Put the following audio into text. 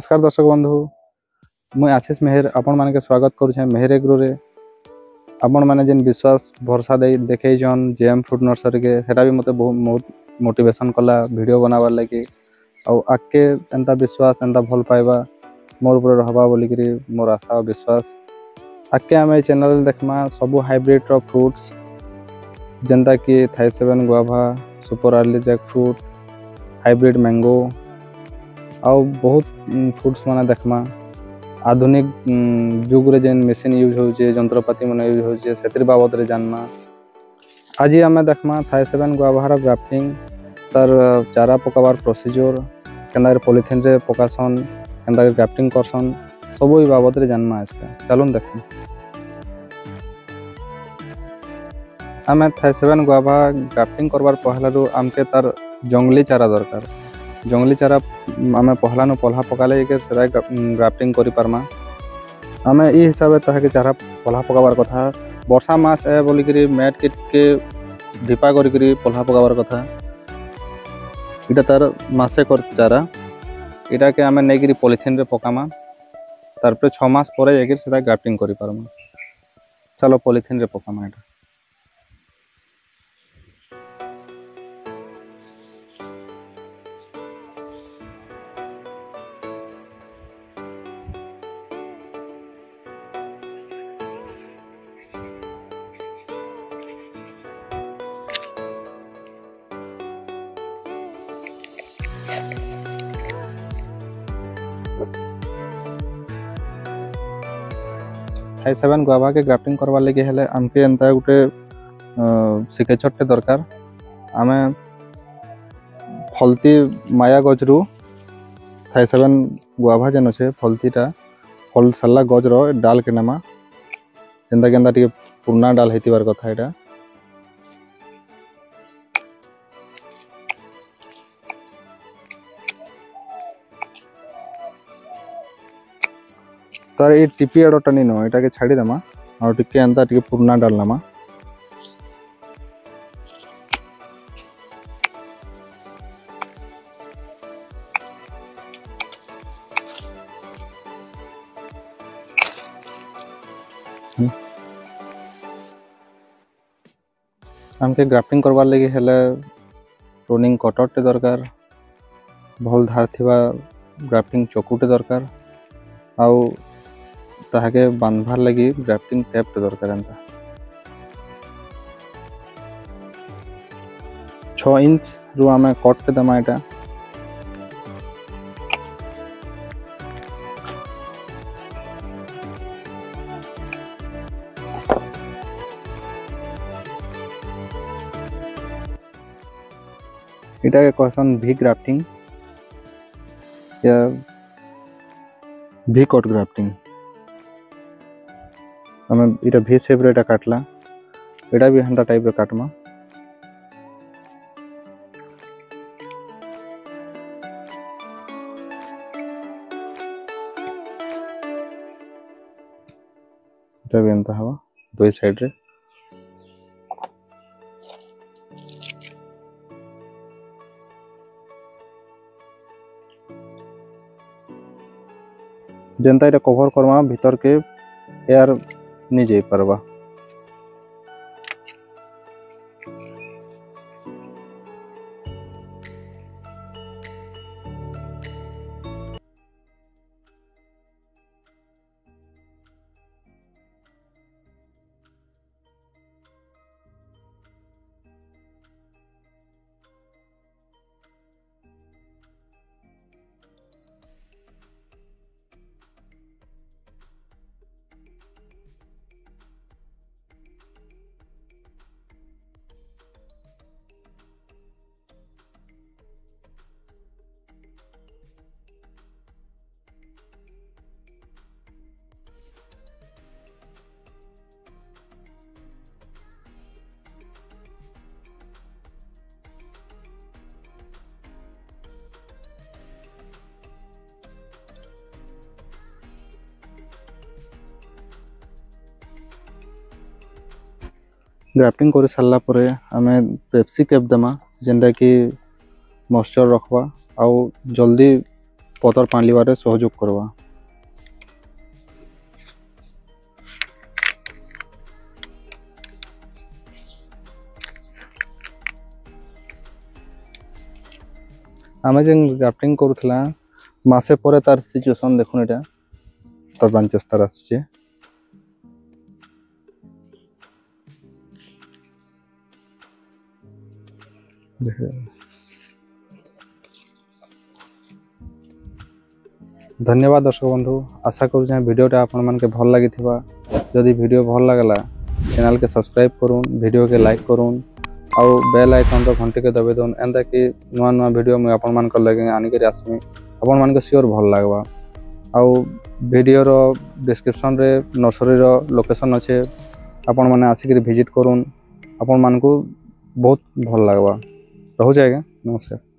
नमस्कार दर्शक बंधु मुझे आशीष मेहर आपण मानके स्वागत करुछे मेहर एग्रो रे। आपण माने जेन विश्वास भरोसा दे देखे जन जेएम फ्रूट नर्सरी के सेटा भी मते बहुत मोटिवेशन कला वीडियो बनाबार लगी आ आके एंता विश्वास एंता भल पाइबा मोर ऊपर रहबा बोली करी मोर आशा और विश्वास। आके आम चैनल देखमा सब हाइब्रिड रो फ्रूट्स जेंता कि थाई7 guava super early jackfruit hybrid mango आउ बहुत फ्रूट्स माने देखमा आधुनिक जुग रे जेन मशीन यूज होचे जंत्रपाति माने यूज होचे सेतिर बाबद रे जानना। आज आम देखमा थाई7 गुआभार ग्राफ्टिंग तार चारा पकाबार प्रोसीजर केंदा पॉलिथिन रे पकासन केंदा ग्राफ्टिंग करसन सब ई बाबद रे जानना। आज चलून देख आम थाई7 गुआभा ग्राफ्टिंग करबार पहला आमके तार जंगली चारा दरकार। जंगली चारा आम पहला पल्हा पकाले के ग्राफ्टिंग करि पारमा। आम ई हिसाब से चारा पल्हा पकाबार कथा वर्षा मास है बोली करी मैट किट के ढिपा करी पल्हा पकाबार कथा। इटा तार मासे कर चारा इटा के आम नहीं पॉलिथिन रे पकामा तार 6 मास पर जाकर ग्राफ्टिंग करि पारमा। चलो पॉलिथिन रे पकामा। इटा थाई7 गुआभा के ग्राफ्टिंग करवार लगे हेले आमके एंता गुटे सिकेचटे दरकार। आम फलती माया गजरू थाई7 गुआभा जेन अच्छे फलतीटा फल सारा गजर डाल के नामा जेंता केंता टे पुराना डाल होतीबार कथा। एटा तार ये टिपी आड़टा नहीं नो एटा के छाड़ी देमा और टिके एंता टिके पुराना डाल नामा। आमके ग्राफ्टिंग करवार लगे हेले प्रूनिंग कटरटे दरकार भल धार थिबा ग्राफ्टिंग चकुटे दरकार आउ ताहाके बांधबार लगी ग्राफ्टिंग टेप दरकार। एंता 6 इंच रु आम कट देमा। एटा इटा के कहसन भी ग्राफ्टिंग या भी कट ग्राफ्टिंग। आम इटा भी शेप रे काटला एटा भी हंता टाइप रे काटमा। एटा भी हंता हवा दो साइड रे। जेंता इटा कवर करमा भीतर के एयर नहीं जाई परबा। ग्राफ्टिंग कर सारा पर आम पेप्सी कैप देमा जेनटा कि मॉइस्चर रखबा आउ जल्दी पतर पालिबारे सहयोग करवा। आमे जेन ग्राफ्टिंग करूथला मासे परे तार सिचुएशन देखुन एटा तार ब्रांचेस तार आछे धन्यवाद दर्शक बंधु आशा करूँ वीडियोटा आपण मानके भल लगी जदि वीडियो भल लगला चैनल के सब्सक्राइब करूँ वीडियो के लाइक करूँ आउ बेल आइकन रो घंटी के दबे दोन एंदा कि नुआ नुआ वीडियो मुझे आपण मान लगे आनी कर आसमी आपण मान सियोर भल लगवा। आउ वीडियो रो डिस्क्रिप्शन रे नर्सरी रो लोकेशन अच्छे आपण माने आसिक विजिट करूँ आपण मान को बहुत भल लगवा। रहू जाएगा नमस्कार।